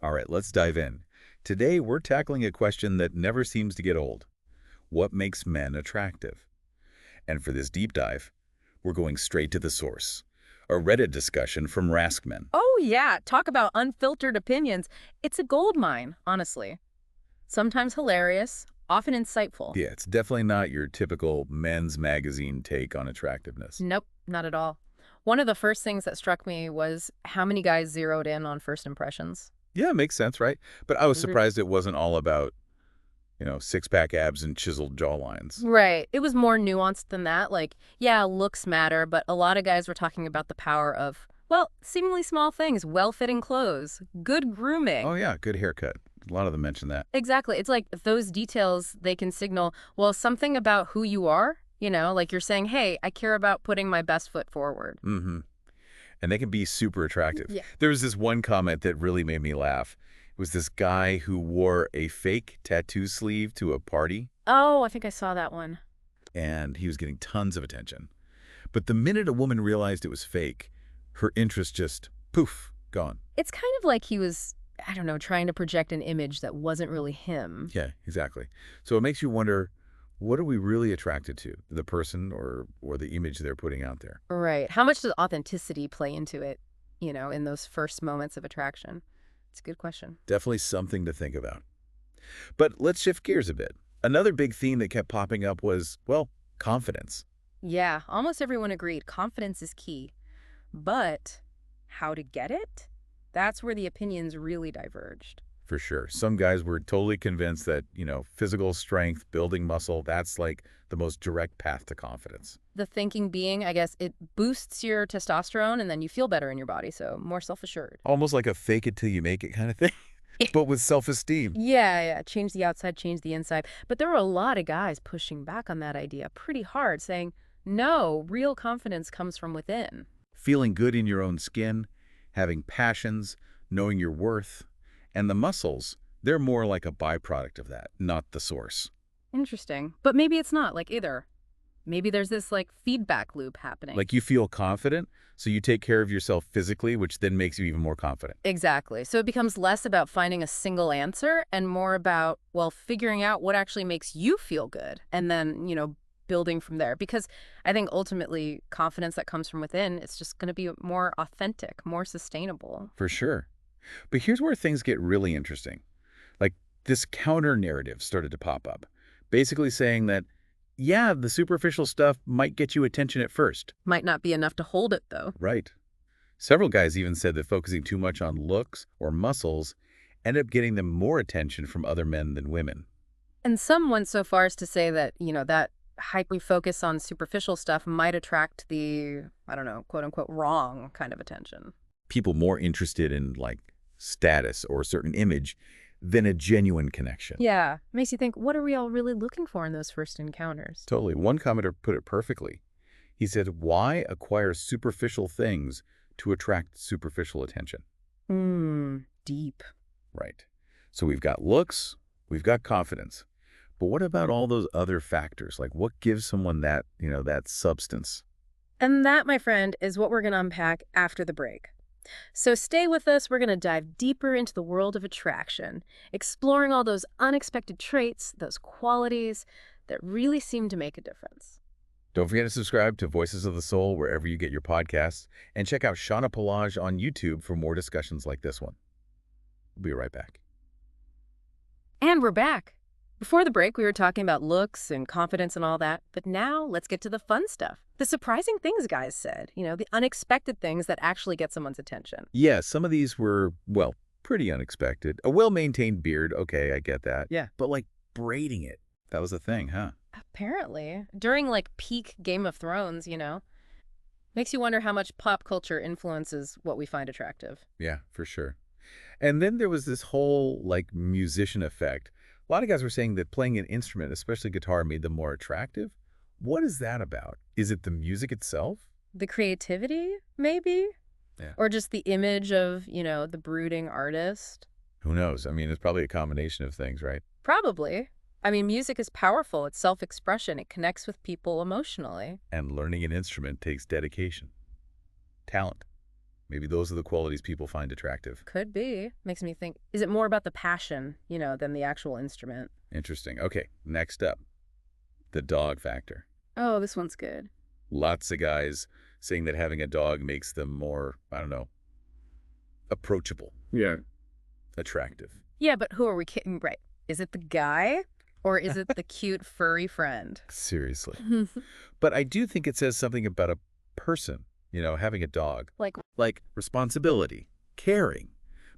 All right, let's dive in. Today, we're tackling a question that never seems to get old. What makes men attractive? And for this deep dive, we're going straight to the source. A Reddit discussion from Raskmen. Oh, yeah. Talk about unfiltered opinions. It's a gold mine, honestly. Sometimes hilarious, often insightful. Yeah, it's definitely not your typical men's magazine take on attractiveness. Nope, not at all. One of the first things that struck me was how many guys zeroed in on first impressions. Yeah, makes sense, right? But I was Mhm. surprised it wasn't all about, six-pack abs and chiseled jawlines. Right. It was more nuanced than that. Like, yeah, looks matter, but a lot of guys were talking about the power of, well, seemingly small things, well-fitting clothes, good Oh, grooming. yeah, good haircut. A lot of them mention that. Exactly. It's like those details, they can signal, well, something about who you are, like you're saying, hey, I care about putting my best foot forward. Mm-hmm. And they can be super attractive. Yeah. There was this one comment that really made me laugh. It was this guy who wore a fake tattoo sleeve to a party, Oh, I think I saw that one. and he was getting tons of attention. But the minute a woman realized it was fake, her interest just, poof, gone. It's kind of like he was, I don't know, trying to project an image that wasn't really him. Yeah, exactly. So it makes you wonder, what are we really attracted to? The person or the image they're putting out there? Right. How much does authenticity play into it, in those first moments of attraction? It's a good question. Definitely something to think about. But let's shift gears a bit. Another big theme that kept popping up was, well, confidence. Yeah, almost everyone agreed confidence is key. But how to get it? That's where the opinions really diverged. For sure. Some guys were totally convinced that, physical strength, building muscle, that's like the most direct path to confidence. The thinking being, I guess, it boosts your testosterone and then you feel better in your body, so more self-assured. Almost like a fake it till you make it kind of thing, but with self-esteem. Yeah, yeah, change the outside, change the inside. But there were a lot of guys pushing back on that idea pretty hard, saying, no, real confidence comes from within. Feeling good in your own skin, having passions, knowing your worth, and the muscles, they're more like a byproduct of that, not the source. Interesting. But maybe it's not like either. Maybe there's this like feedback loop happening. Like you feel confident, so you take care of yourself physically, which then makes you even more confident. Exactly. So it becomes less about finding a single answer and more about, well, figuring out what actually makes you feel good and then, building from there. Because I think ultimately confidence that comes from within, it's just going to be more authentic, more sustainable. For sure. But here's where things get really interesting. Like this counter narrative started to pop up, basically saying that, yeah, the superficial stuff might get you attention at first. Might not be enough to hold it, though. Right. Several guys even said that focusing too much on looks or muscles ended up getting them more attention from other men than women. And some went so far as to say that, that hyper focus on superficial stuff might attract the, I don't know, quote unquote, wrong kind of attention. People more interested in like status or a certain image than a genuine connection. Yeah. Makes you think, what are we all really looking for in those first encounters? Totally. One commenter put it perfectly. He said, why acquire superficial things to attract superficial attention? Deep. Right. So we've got looks, we've got confidence. But what about all those other factors? Like what gives someone that, that substance? And that, my friend, is what we're going to unpack after the break. So stay with us. We're going to dive deeper into the world of attraction, exploring all those unexpected traits, those qualities that really seem to make a difference. Don't forget to subscribe to Voices of the Soul wherever you get your podcasts, and check out Shauna Palage on YouTube for more discussions like this one. We'll be right back. And we're back. Before the break, we were talking about looks and confidence and all that, but now let's get to the fun stuff. The surprising things guys said, the unexpected things that actually get someone's attention. Yeah, some of these were, well, pretty unexpected. A well-maintained beard, okay, I get that. Yeah. But like braiding it, that was a thing, huh? Apparently. During like peak Game of Thrones, makes you wonder how much pop culture influences what we find attractive. Yeah, for sure. And then there was this whole like musician effect. A lot of guys were saying that playing an instrument, especially guitar, made them more attractive. What is that about? Is it the music itself? The creativity, maybe? Yeah. Or just the image of, the brooding artist? Who knows? I mean, it's probably a combination of things, right? Probably. I mean, music is powerful. It's self-expression. It connects with people emotionally. And learning an instrument takes dedication, talent. Maybe those are the qualities people find attractive. Could be. Makes me think, is it more about the passion, than the actual instrument? Interesting. Okay, next up, the dog factor. Oh, this one's good. Lots of guys saying that having a dog makes them more, I don't know, approachable. Yeah. Attractive. Yeah, but who are we kidding? Right. Is it the guy or is it the cute furry friend? Seriously. But I do think it says something about a person, having a dog. Like responsibility, caring,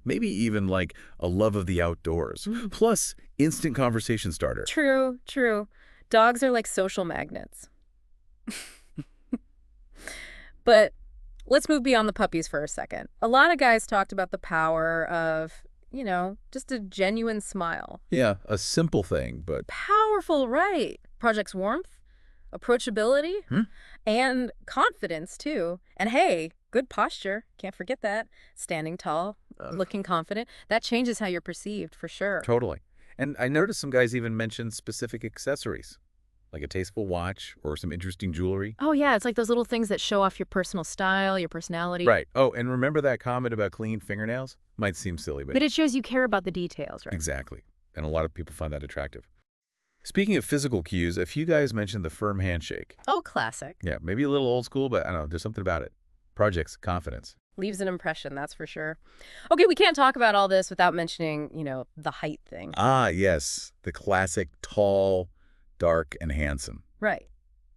maybe even like a love of the outdoors, plus instant conversation starter. True, true. Dogs are like social magnets. But let's move beyond the puppies for a second. A lot of guys talked about the power of, just a genuine smile. Yeah, a simple thing, but Powerful, right? Projects warmth, approachability, and confidence, too. And hey, good posture. Can't forget that. Standing tall, looking confident. That changes how you're perceived, for sure. totally. And I noticed some guys even mention specific accessories, like a tasteful watch or some interesting jewelry. Oh, yeah. It's like those little things that show off your personal style, your personality. Right. Oh, and remember that comment about clean fingernails? Might seem silly, but But it shows you care about the details, right? exactly. And a lot of people find that attractive. Speaking of physical cues, a few guys mentioned the firm handshake. Oh, classic. Yeah, maybe a little old school, but I don't know, there's something about it. Projects, confidence. Leaves an impression, that's for sure. Okay, we can't talk about all this without mentioning, the height thing. Ah, yes, the classic tall, dark, and handsome. Right.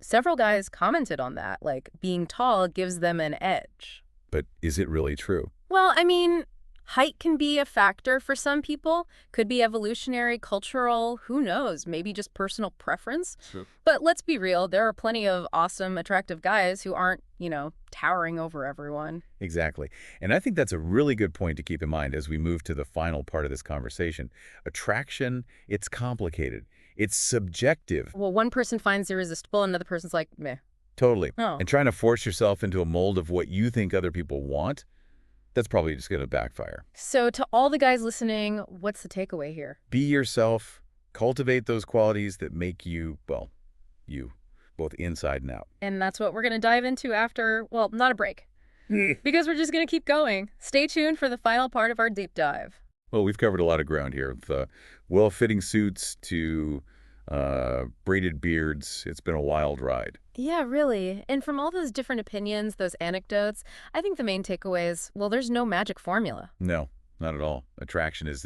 Several guys commented on that, like being tall gives them an edge. But is it really true? Well, I mean, height can be a factor for some people. Could be evolutionary, cultural, who knows, maybe just personal preference. Sure. But let's be real, there are plenty of awesome, attractive guys who aren't, towering over everyone. Exactly. And I think that's a really good point to keep in mind as we move to the final part of this conversation. Attraction, it's complicated. It's subjective. Well, one person finds irresistible, another person's like, meh. Totally. Oh. And trying to force yourself into a mold of what you think other people want, that's probably just going to backfire. So to all the guys listening, what's the takeaway here? Be yourself. Cultivate those qualities that make you, well, you, both inside and out. And that's what we're going to dive into after, well, not a break. Because we're just going to keep going. Stay tuned for the final part of our deep dive. Well, we've covered a lot of ground here, with well-fitting suits to braided beards. It's been a wild ride. Yeah, really. And from all those different opinions, those anecdotes, I think the main takeaway is, well, there's no magic formula. No, not at all. Attraction is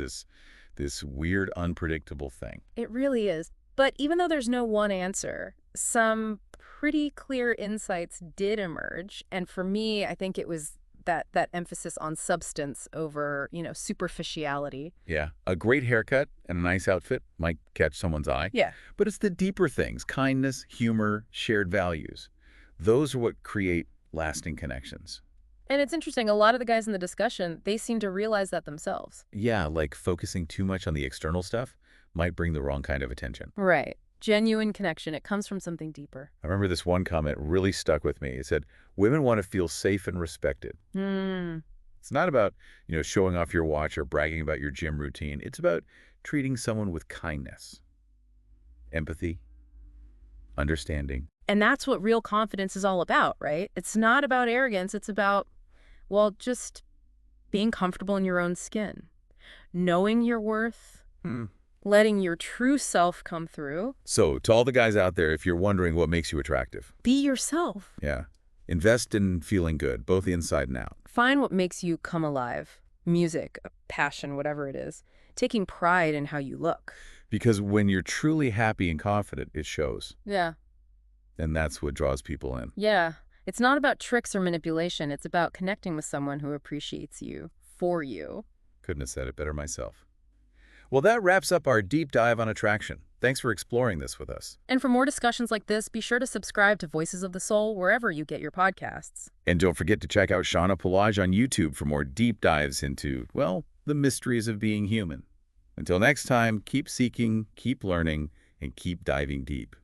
this weird, unpredictable thing. It really is. But even though there's no one answer, some pretty clear insights did emerge. And for me, I think it was that emphasis on substance over, superficiality. Yeah, a great haircut and a nice outfit might catch someone's eye. Yeah. But it's the deeper things, kindness, humor, shared values. Those are what create lasting connections. And it's interesting, a lot of the guys in the discussion, they seem to realize that themselves. Yeah, like focusing too much on the external stuff might bring the wrong kind of attention. Right. Genuine connection. It comes from something deeper. I remember this one comment really stuck with me. It said, women want to feel safe and respected. It's not about, showing off your watch or bragging about your gym routine. It's about treating someone with kindness, empathy, understanding. And that's what real confidence is all about, right? It's not about arrogance. It's about, well, just being comfortable in your own skin, knowing your worth, letting your true self come through. So to all the guys out there, if you're wondering what makes you attractive, Be yourself. yeah, invest in feeling good, both inside and out. Find what makes you come alive. Music, passion, whatever it is. Taking pride in how you look. Because when you're truly happy and confident, it shows. Yeah. And that's what draws people in. Yeah. It's not about tricks or manipulation. It's about connecting with someone who appreciates you for you. Couldn't have said it better myself. Well, that wraps up our deep dive on attraction. Thanks for exploring this with us. And for more discussions like this, be sure to subscribe to Voices of the Soul wherever you get your podcasts. And don't forget to check out Shauna Pelage on YouTube for more deep dives into, well, the mysteries of being human. Until next time, keep seeking, keep learning, and keep diving deep.